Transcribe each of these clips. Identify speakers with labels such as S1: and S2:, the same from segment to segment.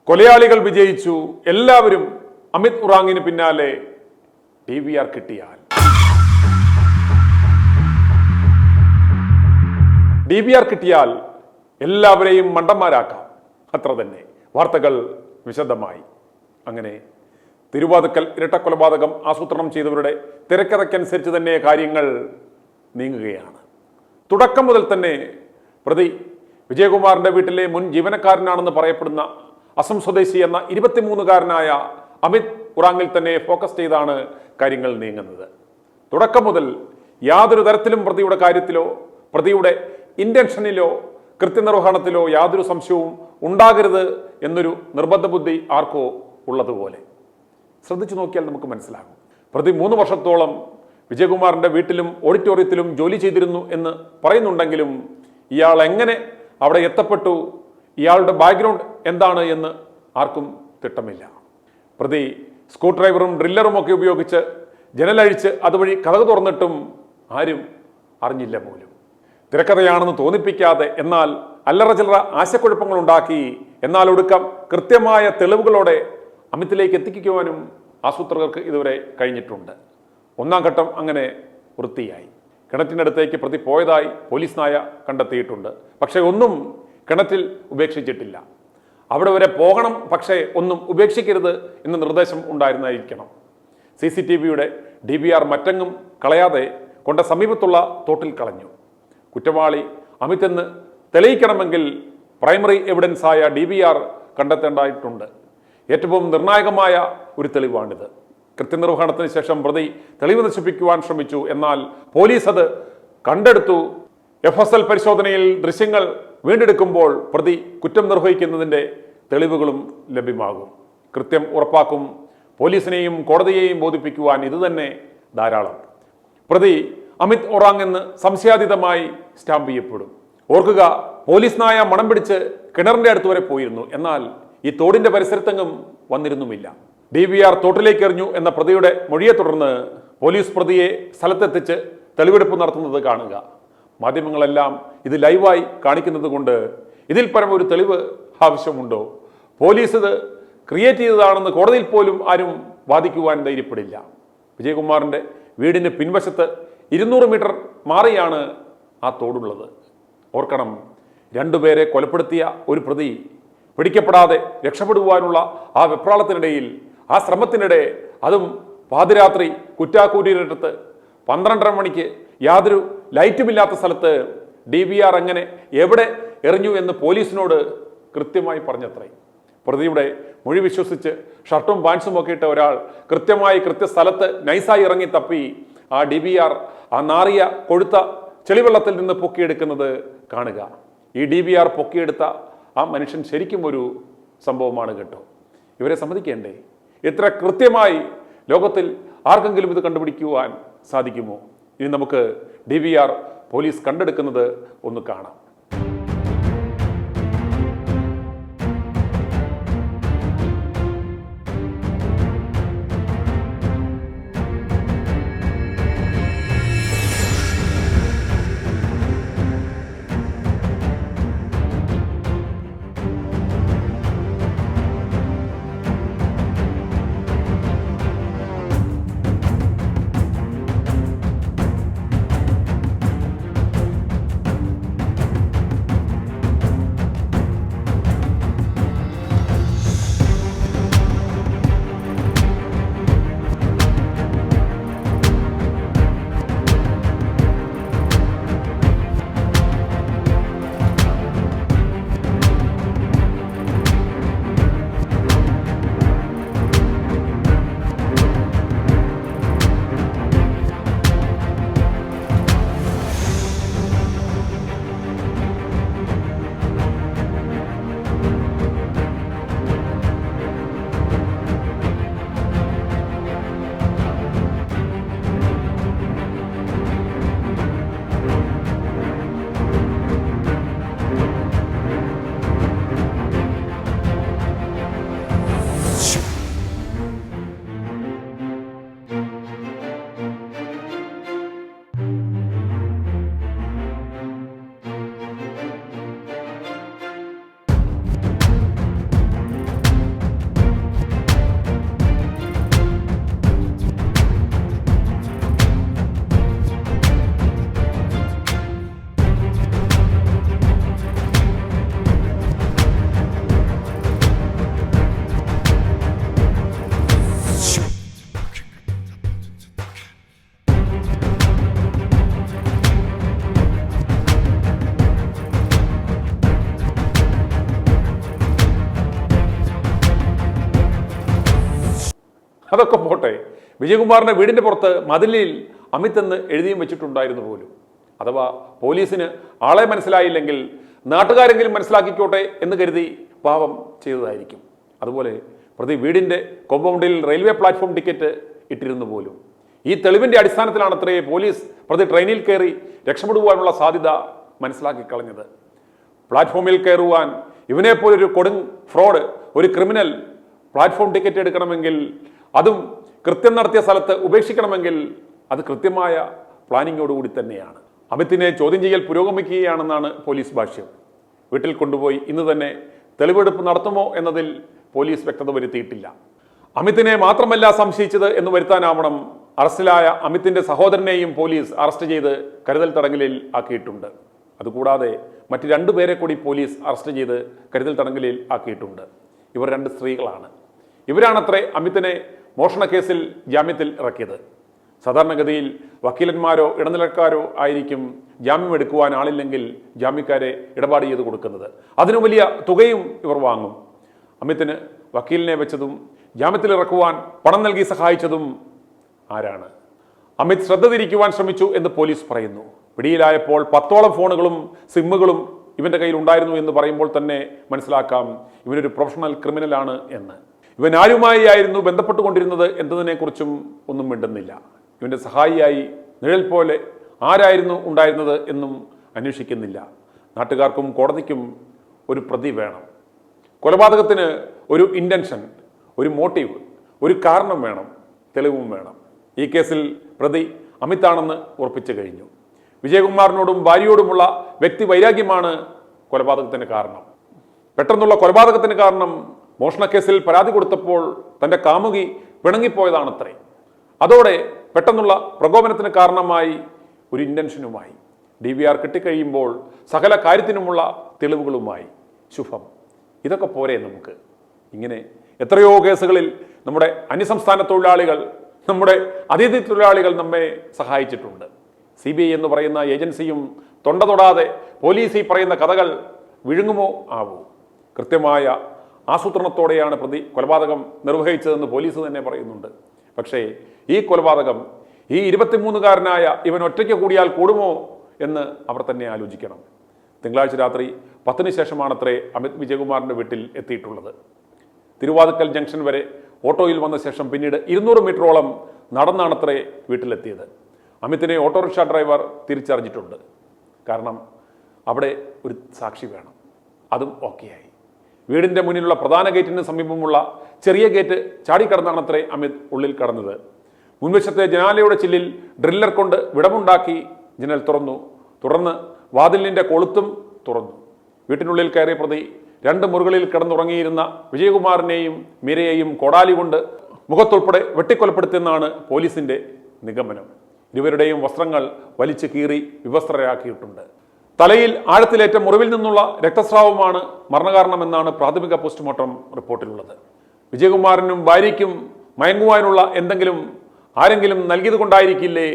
S1: കൊലയാളികൾ വിജയിച്ചു. എല്ലാവരും അമിത് ഉറാങ്ങിന് പിന്നാലെ DVR കിട്ടിയാൽ. DVR കിട്ടിയാൽ എല്ലാവരെയും മണ്ടന്മാരാക്കാം. അത്ര തന്നെ. വാർത്തകൾ വിശദമായി. അങ്ങനെ തിരുവാതുക്കൽ ഇരട്ടക്കൊലപാതകം ആസൂത്രണം ചെയ്തവരുടെ തിരക്കഥയ്ക്കനുസരിച്ച് തന്നെ കാര്യങ്ങൾ നീങ്ങുകയാണ്. തുടക്കം മുതൽ തന്നെ പ്രതി വിജയകുമാറിന്റെ വീട്ടിലെ മുൻ ജീവനക്കാരനാണെന്ന് പറയപ്പെടുന്ന അസം സ്വദേശി എന്ന 23-കാരനായ അമിത് ഉറാങ്ങിൽ തന്നെ ഫോക്കസ് ചെയ്താണ് കാര്യങ്ങൾ നീങ്ങുന്നത്. തുടക്കം മുതൽ യാതൊരു തരത്തിലും പ്രതിയുടെ കാര്യത്തിലോ പ്രതിയുടെ ഇന്റൻഷനിലോ കൃത്യനിർവഹണത്തിലോ യാതൊരു സംശയവും ഉണ്ടാകരുത് എന്നൊരു നിർബന്ധ ബുദ്ധി ആർക്കോ ഉള്ളതുപോലെ. ശ്രദ്ധിച്ചു നോക്കിയാൽ നമുക്ക് മനസ്സിലാകും. പ്രതി 3 വർഷത്തോളം വിജയകുമാറിന്റെ വീട്ടിലും ഓഡിറ്റോറിയത്തിലും ജോലി ചെയ്തിരുന്നു എന്ന് പറയുന്നുണ്ടെങ്കിലും ഇയാൾ എങ്ങനെ അവിടെ എത്തപ്പെട്ടു, ഇയാളുടെ ബാക്ക്ഗ്രൗണ്ട് എന്താണ് എന്ന് ആർക്കും തിട്ടമില്ല. പ്രതി സ്ക്രൂ ഡ്രൈവറും ഡ്രില്ലറും ഒക്കെ ഉപയോഗിച്ച് ജനലഴിച്ച് അതുവഴി കതക് തുറന്നിട്ടും ആരും അറിഞ്ഞില്ല പോലും. തിരക്കഥയാണെന്ന് തോന്നിപ്പിക്കാതെ, എന്നാൽ അല്ലറ ചില്ലറ ആശയക്കുഴപ്പങ്ങൾ ഉണ്ടാക്കി, എന്നാൽ ഒടുക്കം കൃത്യമായ തെളിവുകളോടെ അമിത്തിലേക്ക് എത്തിക്കുവാനും ആസൂത്രകർക്ക് ഇതുവരെ കഴിഞ്ഞിട്ടുണ്ട്. 1-ാം ഘട്ടം അങ്ങനെ വൃത്തിയായി. കിണറ്റിനടുത്തേക്ക് പ്രതി പോയതായി പോലീസ് നായ കണ്ടെത്തിയിട്ടുണ്ട്. പക്ഷേ ഒന്നും കിണറ്റിൽ ഉപേക്ഷിച്ചിട്ടില്ല. അവിടെ വരെ പോകണം, പക്ഷേ ഒന്നും ഉപേക്ഷിക്കരുത് എന്ന നിർദ്ദേശം ഉണ്ടായിരുന്നായിരിക്കണം. CCTVയുടെ DVR മറ്റെങ്ങും കളയാതെ കൊണ്ട സമീപത്തുള്ള തോട്ടിൽ കളഞ്ഞു. കുറ്റവാളി അമിത് എന്ന് തെളിയിക്കണമെങ്കിൽ പ്രൈമറി എവിഡൻസായ DVR കണ്ടെത്തേണ്ടതായിട്ടുണ്ട്. ഏറ്റവും നിർണായകമായ ഒരു തെളിവാണിത്. കൃത്യനിർവഹണത്തിന് ശേഷം പ്രതി തെളിവ് നശിപ്പിക്കുവാൻ ശ്രമിച്ചു. എന്നാൽ പോലീസ് അത് കണ്ടെടുത്തു. FSL പരിശോധനയിൽ ദൃശ്യങ്ങൾ വീണ്ടെടുക്കുമ്പോൾ പ്രതി കുറ്റം നിർവഹിക്കുന്നതിൻ്റെ തെളിവുകളും ലഭ്യമാകും. കൃത്യം ഉറപ്പാക്കും. പോലീസിനെയും കോടതിയെയും ബോധിപ്പിക്കുവാൻ ഇത് തന്നെ ധാരാളം. പ്രതി അമിത് ഉറാങ് എന്ന് സംശയാതീതമായി സ്റ്റാമ്പ് ചെയ്യപ്പെടും. ഓർക്കുക, പോലീസ് നായ മണം പിടിച്ച് കിണറിന്റെ അടുത്ത് വരെ പോയിരുന്നു. എന്നാൽ ഈ തോടിന്റെ പരിസരത്തെങ്ങും വന്നിരുന്നുമില്ല. DVR തോട്ടിലേക്ക് എറിഞ്ഞു എന്ന പ്രതിയുടെ മൊഴിയെ തുടർന്ന് പോലീസ് പ്രതിയെ സ്ഥലത്തെത്തിച്ച് തെളിവെടുപ്പ് നടത്തുന്നത് കാണുക. മാധ്യമങ്ങളെല്ലാം ഇത് ലൈവായി കാണിക്കുന്നത് കൊണ്ട് ഇതിൽ പരം ഒരു തെളിവ് ആവശ്യമുണ്ടോ? പോലീസ് ഇത് ക്രിയേറ്റ് ചെയ്തതാണെന്ന് കോടതിയിൽ പോലും ആരും വാദിക്കുവാൻ ധൈര്യപ്പെടില്ല. വിജയകുമാറിന്റെ വീടിന് പിൻവശത്ത് 200 മീറ്റർ മാറിയാണ് ആ തോടുള്ളത്. ഓർക്കണം, 2 പേരെ കൊലപ്പെടുത്തിയ ഒരു പ്രതി പിടിക്കപ്പെടാതെ രക്ഷപ്പെടുവാനുള്ള ആ വെപ്രാളത്തിനിടയിൽ, ആ ശ്രമത്തിനിടെ, അതും പാതിരാത്രി കുറ്റാക്കൂരിനടുത്ത് 12:30 മണിക്ക് യാതൊരു ലൈറ്റുമില്ലാത്ത സ്ഥലത്ത് DVR എങ്ങനെ എവിടെ എറിഞ്ഞു എന്ന് പോലീസിനോട് കൃത്യമായി പറഞ്ഞത്രേ. പ്രതിയുടെ മൊഴി വിശ്വസിച്ച് ഷർട്ടും പാൻസും ഒക്കെ ഇട്ട ഒരാൾ കൃത്യമായി കൃത്യസ്ഥലത്ത് നൈസായി ഇറങ്ങി തപ്പി ആ DVR ആ നാറിയ കൊഴുത്ത ചെളിവെള്ളത്തിൽ നിന്ന് പൊക്കിയെടുക്കുന്നത് കാണുക. ഈ DVR പൊക്കിയെടുത്ത ആ മനുഷ്യൻ ശരിക്കും ഒരു സംഭവമാണ് കേട്ടോ. ഇവരെ സമ്മതിക്കേണ്ടേ? ഇത്ര കൃത്യമായി ലോകത്തിൽ ആർക്കെങ്കിലും ഇത് കണ്ടുപിടിക്കുവാൻ സാധിക്കുമോ? ഇനി നമുക്ക് DVR പോലീസ് കണ്ടെടുക്കുന്നത് ഒന്ന് കാണാം. അതൊക്കെ പോട്ടെ, വിജയകുമാറിന്റെ വീടിന്റെ പുറത്ത് മതിലിൽ അമിത് എന്ന് എഴുതിയും വെച്ചിട്ടുണ്ടായിരുന്നു പോലും. അഥവാ പോലീസിന് ആളെ മനസ്സിലായില്ലെങ്കിൽ നാട്ടുകാരെങ്കിലും മനസ്സിലാക്കിക്കോട്ടെ എന്ന് കരുതി പാവം ചെയ്തതായിരിക്കും. അതുപോലെ പ്രതി വീടിന്റെ കോമ്പൗണ്ടിൽ റെയിൽവേ പ്ലാറ്റ്ഫോം ടിക്കറ്റ് ഇട്ടിരുന്നു പോലും. ഈ തെളിവിന്റെ അടിസ്ഥാനത്തിലാണ് അത്രേ പോലീസ് പ്രതി ട്രെയിനിൽ കയറി രക്ഷപ്പെടുവാനുള്ള സാധ്യത മനസ്സിലാക്കി കളഞ്ഞത്. പ്ലാറ്റ്ഫോമിൽ കയറുവാൻ ഇവനെപ്പോലൊരു കൊടും ഫ്രോഡ്, ഒരു ക്രിമിനൽ പ്ലാറ്റ്ഫോം ടിക്കറ്റ് എടുക്കണമെങ്കിൽ, അതും കൃത്യം നടത്തിയ സ്ഥലത്ത് ഉപേക്ഷിക്കണമെങ്കിൽ അത് കൃത്യമായ പ്ലാനിങ്ങോടുകൂടി തന്നെയാണ്. അമിതിനെ ചോദ്യം ചെയ്യൽ പുരോഗമിക്കുകയാണെന്നാണ് പോലീസ് ഭാഷ്യം. വീട്ടിൽ കൊണ്ടുപോയി ഇന്ന് തന്നെ തെളിവെടുപ്പ് നടത്തുമോ എന്നതിൽ പോലീസ് വ്യക്തത വരുത്തിയിട്ടില്ല. അമിതിനെ മാത്രമല്ല സംശയിച്ചത് എന്ന് വരുത്താനാവണം അറസ്റ്റിലായ അമിതിന്റെ സഹോദരനെയും പോലീസ് അറസ്റ്റ് ചെയ്ത് കരുതൽ തടങ്കലിൽ ആക്കിയിട്ടുണ്ട്. അതുകൂടാതെ മറ്റ് 2 പേരെ കൂടി പോലീസ് അറസ്റ്റ് ചെയ്ത് കരുതൽ തടങ്കലിൽ ആക്കിയിട്ടുണ്ട്. ഇവർ 2 സ്ത്രീകളാണ്. ഇവരാണത്രേ അമിതിനെ മോഷണ കേസിൽ ജാമ്യത്തിൽ ഇറക്കിയത്. സാധാരണഗതിയിൽ വക്കീലന്മാരോ ഇടനിലക്കാരോ ആയിരിക്കും ജാമ്യം എടുക്കുവാൻ ആളില്ലെങ്കിൽ ജാമ്യക്കാരെ ഇടപാട് ചെയ്ത് കൊടുക്കുന്നത്. അതിനു വലിയ തുകയും ഇവർ വാങ്ങും. അമിതിന് വക്കീലിനെ വെച്ചതും ജാമ്യത്തിൽ ഇറക്കുവാൻ പണം നൽകി സഹായിച്ചതും ആരാണ്? അമിത് ശ്രദ്ധ തിരിക്കുവാൻ ശ്രമിച്ചു എന്ന് പോലീസ് പറയുന്നു. പിടിയിലായപ്പോൾ 10ഓളം ഫോണുകളും സിമ്മുകളും ഇവന്റെ കയ്യിൽ ഉണ്ടായിരുന്നു എന്ന് പറയുമ്പോൾ തന്നെ മനസ്സിലാക്കാം ഇവനൊരു പ്രൊഫഷണൽ ക്രിമിനലാണ് എന്ന്. ഇവൻ ആരുമായി ആയിരുന്നു ബന്ധപ്പെട്ടുകൊണ്ടിരുന്നത് എന്നതിനെക്കുറിച്ചും ഒന്നും മിണ്ടുന്നില്ല. ഇവന്റെ സഹായിയായി നിഴൽ പോലെ ആരായിരുന്നു ഉണ്ടായിരുന്നത് എന്നും അന്വേഷിക്കുന്നില്ല. നാട്ടുകാർക്കും കോടതിക്കും ഒരു പ്രതി വേണം. കൊലപാതകത്തിന് ഒരു ഇന്റൻഷൻ, ഒരു മോട്ടീവ്, ഒരു കാരണം വേണം, തെളിവും വേണം. ഈ കേസിൽ പ്രതി അമിതാണെന്ന് ഉറപ്പിച്ചു കഴിഞ്ഞു. വിജയകുമാറിനോടും ഭാര്യയോടുമുള്ള വ്യക്തി വൈരാഗ്യമാണ് കൊലപാതകത്തിന് കാരണം. പെട്ടെന്നുള്ള കൊലപാതകത്തിന് കാരണം മോഷണക്കേസിൽ പരാതി കൊടുത്തപ്പോൾ തന്റെ കാമുകി പിണങ്ങിപ്പോയതാണത്രേ. അതോടെ പെട്ടെന്നുള്ള പ്രകോപനത്തിന് കാരണമായി ഒരു ഇന്റൻഷനുമായി. DVR കിട്ടിക്കഴിയുമ്പോൾ സകല കാര്യത്തിനുമുള്ള തെളിവുകളുമായി. ശുഭം. ഇതൊക്കെ പോരെ നമുക്ക്? ഇങ്ങനെ എത്രയോ കേസുകളിൽ നമ്മുടെ അന്യസംസ്ഥാന തൊഴിലാളികൾ, നമ്മുടെ അതിഥി തൊഴിലാളികൾ നമ്മെ സഹായിച്ചിട്ടുണ്ട്. CBI എന്ന് പറയുന്ന ഏജൻസിയും തൊണ്ട തൊടാതെ പോലീസ് ഈ പറയുന്ന കഥകൾ വിഴുങ്ങുമോ ആവൂ? കൃത്യമായ ആസൂത്രണത്തോടെയാണ് പ്രതി കൊലപാതകം നിർവഹിച്ചതെന്ന് പോലീസ് തന്നെ പറയുന്നുണ്ട്. പക്ഷേ ഈ കൊലപാതകം ഈ 23-കാരനായ ഇവൻ ഒറ്റയ്ക്ക് കൂടിയാൽ കൂടുമോ എന്ന് അവർ തന്നെ ആലോചിക്കണം. തിങ്കളാഴ്ച രാത്രി 10-ന് ശേഷമാണത്രേ അമിത് വിജയകുമാറിന്റെ വീട്ടിൽ എത്തിയിട്ടുള്ളത്. തിരുവാതുക്കൽ ജംഗ്ഷൻ വരെ ഓട്ടോയിൽ വന്ന ശേഷം പിന്നീട് 200 മീറ്ററോളം നടന്നാണത്രേ വീട്ടിലെത്തിയത്. അമിതിനെ ഓട്ടോറിക്ഷ ഡ്രൈവർ തിരിച്ചറിഞ്ഞിട്ടുണ്ട്. കാരണം അവിടെ ഒരു സാക്ഷി വേണം. അതും ഓക്കെയായി. വീടിന്റെ മുന്നിലുള്ള പ്രധാന ഗേറ്റിന് സമീപമുള്ള ചെറിയ ഗേറ്റ് ചാടിക്കടന്നാണത്രേ അമിത് ഉള്ളിൽ കടന്നത്. മുൻവശത്തെ ജനാലയുടെ ചില്ലിൽ ഡ്രില്ലർ കൊണ്ട് വിടമുണ്ടാക്കി ജനൽ തുറന്നു. തുടർന്ന് വാതിലിന്റെ കൊളുത്തും തുറന്നു. വീട്ടിനുള്ളിൽ കയറിയ പ്രതി 2 മുറികളിൽ കിടന്നുറങ്ങിയിരുന്ന വിജയകുമാറിനെയും മീരയെയും കോടാലി കൊണ്ട് മുഖത്തുൾപ്പെടെ വെട്ടിക്കൊലപ്പെടുത്തിയെന്നാണ് പോലീസിന്റെ നിഗമനം. ഇരുവരുടെയും വസ്ത്രങ്ങൾ വലിച്ചു കീറി വിവസ്ത്രരാക്കിയിട്ടുണ്ട്. തലയിൽ ആഴത്തിലേറ്റ മുറിവിൽ നിന്നുള്ള രക്തസ്രാവമാണ് മരണകാരണമെന്നാണ് പ്രാഥമിക പോസ്റ്റ്മോർട്ടം റിപ്പോർട്ടിലുള്ളത്. വിജയകുമാറിനും ഭാര്യയ്ക്കും മയങ്ങുവാനുള്ള എന്തെങ്കിലും ആരെങ്കിലും നൽകിയത് കൊണ്ടായിരിക്കില്ലേ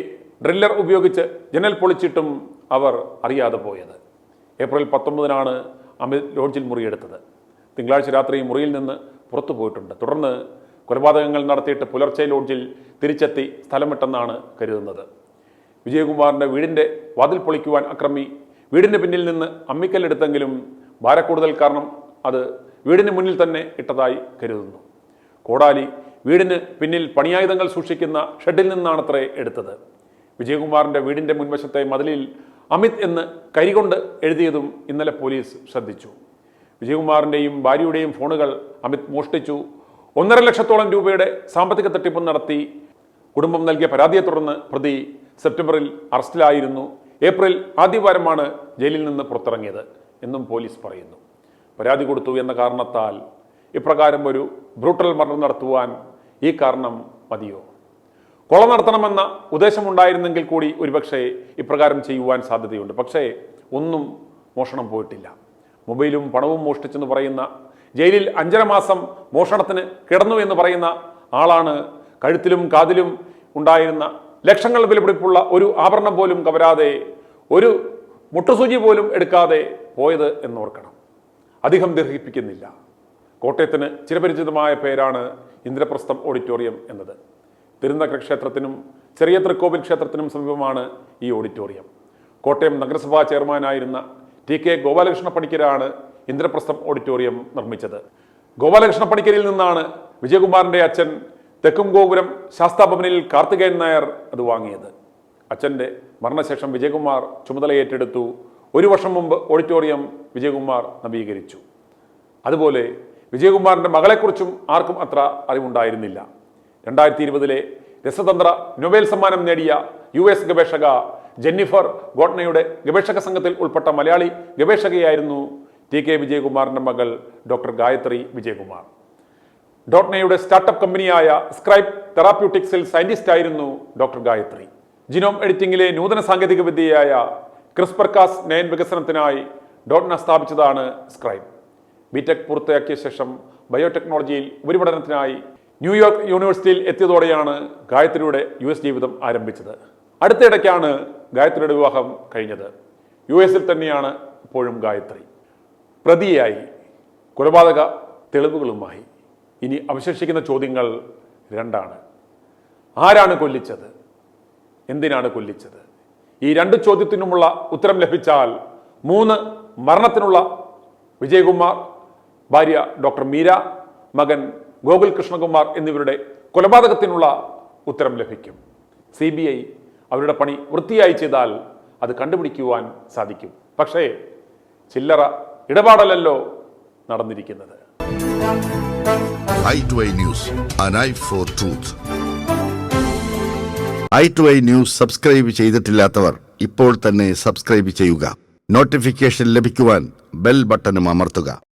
S1: ഡ്രില്ലർ ഉപയോഗിച്ച് ജനൽ പൊളിച്ചിട്ടും അവർ അറിയാതെ പോയത്. ഏപ്രിൽ 19-നാണ് അമിത് ലോഡ്ജിൽ മുറിയെടുത്തത്. തിങ്കളാഴ്ച രാത്രി മുറിയിൽ നിന്ന് പുറത്തു പോയിട്ടുണ്ട്. തുടർന്ന് കൊലപാതകങ്ങൾ നടത്തിയിട്ട് പുലർച്ചെ ലോഡ്ജിൽ തിരിച്ചെത്തി സ്ഥലം വിട്ടെന്നാണ് കരുതുന്നത്. വിജയകുമാറിന്റെ വീടിന്റെ വാതിൽ പൊളിക്കുവാൻ അക്രമി വീടിന് പിന്നിൽ നിന്ന് അമ്മിക്കല്ലെടുത്തെങ്കിലും ഭാരക്കൂടുതൽ കാരണം അത് വീടിന് മുന്നിൽ തന്നെ ഇട്ടതായി കരുതുന്നു. കോടാലി വീടിന് പിന്നിൽ പണിയായുധങ്ങൾ സൂക്ഷിക്കുന്ന ഷെഡിൽ നിന്നാണത്രേ എടുത്തത്. വിജയകുമാറിന്റെ വീടിന്റെ മുൻവശത്തെ മതിലിൽ അമിത് എന്ന് കരികൊണ്ട് എഴുതിയതും ഇന്നലെ പോലീസ് ശ്രദ്ധിച്ചു. വിജയകുമാറിന്റെയും ഭാര്യയുടെയും ഫോണുകൾ അമിത് മോഷ്ടിച്ചു. 1.5 ലക്ഷത്തോളം രൂപയുടെ സാമ്പത്തിക തട്ടിപ്പ് നടത്തി. കുടുംബം നൽകിയ പരാതിയെ തുടർന്ന് പ്രതി സെപ്റ്റംബറിൽ അറസ്റ്റിലായിരുന്നു. ഏപ്രിൽ ആദ്യവാരമാണ് ജയിലിൽ നിന്ന് പുറത്തിറങ്ങിയത് എന്നും പോലീസ് പറയുന്നു. പരാതി കൊടുത്തു എന്ന കാരണത്താൽ ഇപ്രകാരം ഒരു ബ്രൂട്ടൽ മർഡർ നടത്തുവാൻ ഈ കാരണം മതിയോ? കൊല നടത്തണമെന്ന ഉദ്ദേശമുണ്ടായിരുന്നെങ്കിൽ കൂടി ഒരുപക്ഷെ ഇപ്രകാരം ചെയ്യുവാൻ സാധ്യതയുണ്ട്. പക്ഷേ ഒന്നും മോഷണം പോയിട്ടില്ല. മൊബൈലും പണവും മോഷ്ടിച്ചെന്ന് പറയുന്ന, ജയിലിൽ 5.5 മാസം മോഷണത്തിന് കിടന്നു എന്ന് പറയുന്ന ആളാണ് കഴുത്തിലും കാതിലും ഉണ്ടായിരുന്ന ലക്ഷങ്ങൾ വിലപിടിപ്പുള്ള ഒരു ആഭരണം പോലും കവരാതെ, ഒരു മുട്ടുസൂചി പോലും എടുക്കാതെ പോയത് എന്നോർക്കണം. അധികം ദീർഘിപ്പിക്കുന്നില്ല. കോട്ടയത്തിന് ചിരപരിചിതമായ പേരാണ് ഇന്ദ്രപ്രസ്ഥം ഓഡിറ്റോറിയം എന്നത്. തിരുനക്കര ക്ഷേത്രത്തിനും ചെറിയ തൃക്കോവിൽ ക്ഷേത്രത്തിനും സമീപമാണ് ഈ ഓഡിറ്റോറിയം. കോട്ടയം നഗരസഭാ ചെയർമാനായിരുന്ന ടി കെ ഗോപാലകൃഷ്ണ പണിക്കരാണ് ഇന്ദ്രപ്രസ്ഥം ഓഡിറ്റോറിയം നിർമ്മിച്ചത്. ഗോപാലകൃഷ്ണ പണിക്കരിൽ നിന്നാണ് വിജയകുമാറിൻ്റെ അച്ഛൻ തെക്കുംഗോപുരം ശാസ്താഭവനിൽ കാർത്തികേയൻ നായർ അത് വാങ്ങിയത്. അച്ഛൻ്റെ മരണശേഷം വിജയകുമാർ ചുമതല ഏറ്റെടുത്തു. 1 വർഷം മുമ്പ് ഓഡിറ്റോറിയം വിജയകുമാർ നവീകരിച്ചു. അതുപോലെ വിജയകുമാറിൻ്റെ മകളെക്കുറിച്ചും ആർക്കും അത്ര അറിവുണ്ടായിരുന്നില്ല. 2020 രസതന്ത്ര നൊബേൽ സമ്മാനം നേടിയ US ഗവേഷക ജെന്നിഫർ ഗോട്ട്നയുടെ ഗവേഷക സംഘത്തിൽ ഉൾപ്പെട്ട മലയാളി ഗവേഷകയായിരുന്നു ടി കെ വിജയകുമാറിൻ്റെ മകൾ ഡോക്ടർ ഗായത്രി വിജയകുമാർ. ഡോട്ട്നയുടെ സ്റ്റാർട്ടപ്പ് കമ്പനിയായ സ്ക്രൈബ് തെറാപ്യൂട്ടിക്സിൽ സയന്റിസ്റ്റ് ആയിരുന്നു ഡോക്ടർ ഗായത്രി. ജിനോം എഡിറ്റിംഗിലെ നൂതന സാങ്കേതിക വിദ്യയായ CRISPR-Cas9 വികസനത്തിനായി ഡോട്ട്ന സ്ഥാപിച്ചതാണ് സ്ക്രൈബ്. ബിടെക് പൂർത്തിയാക്കിയ ശേഷം ബയോടെക്നോളജിയിൽ ഉപരിപഠനത്തിനായി ന്യൂയോർക്ക് യൂണിവേഴ്സിറ്റിയിൽ എത്തിയതോടെയാണ് ഗായത്രിയുടെ US ജീവിതം ആരംഭിച്ചത്. അടുത്തിടയ്ക്കാണ് ഗായത്രിയുടെ വിവാഹം കഴിഞ്ഞത്. US തന്നെയാണ് ഇപ്പോഴും ഗായത്രി. പ്രതിയായി, കൊലപാതക തെളിവുകളുമായി. ഇനി അവശേഷിക്കുന്ന ചോദ്യങ്ങൾ 2. ആരാണ് കൊല്ലിച്ചത്? എന്തിനാണ് കൊല്ലിച്ചത്? ഈ 2 ചോദ്യത്തിനുമുള്ള ഉത്തരം ലഭിച്ചാൽ 3 മരണത്തിനുള്ള വിജയകുമാർ, ഭാര്യ ഡോക്ടർ മീര, മകൻ ഗോകുൽ കൃഷ്ണകുമാർ എന്നിവരുടെ കൊലപാതകത്തിനുള്ള ഉത്തരം ലഭിക്കും. CBI അവരുടെ പണി വൃത്തിയായി ചെയ്താൽ അത് കണ്ടുപിടിക്കുവാൻ സാധിക്കും. പക്ഷേ ചില്ലറ ഇടപാടലല്ലോ നടന്നിരിക്കുന്നത്.
S2: i2i News, an eye for truth. i2i News subscribe ചെയ്തിട്ടില്ലാത്തവർ ഇപ്പോൾ തന്നെ സബ്സ്ക്രൈബ് ചെയ്യുക. നോട്ടിഫിക്കേഷൻ ലഭിക്കുവാൻ ബെൽ ബട്ടണും അമർത്തുക.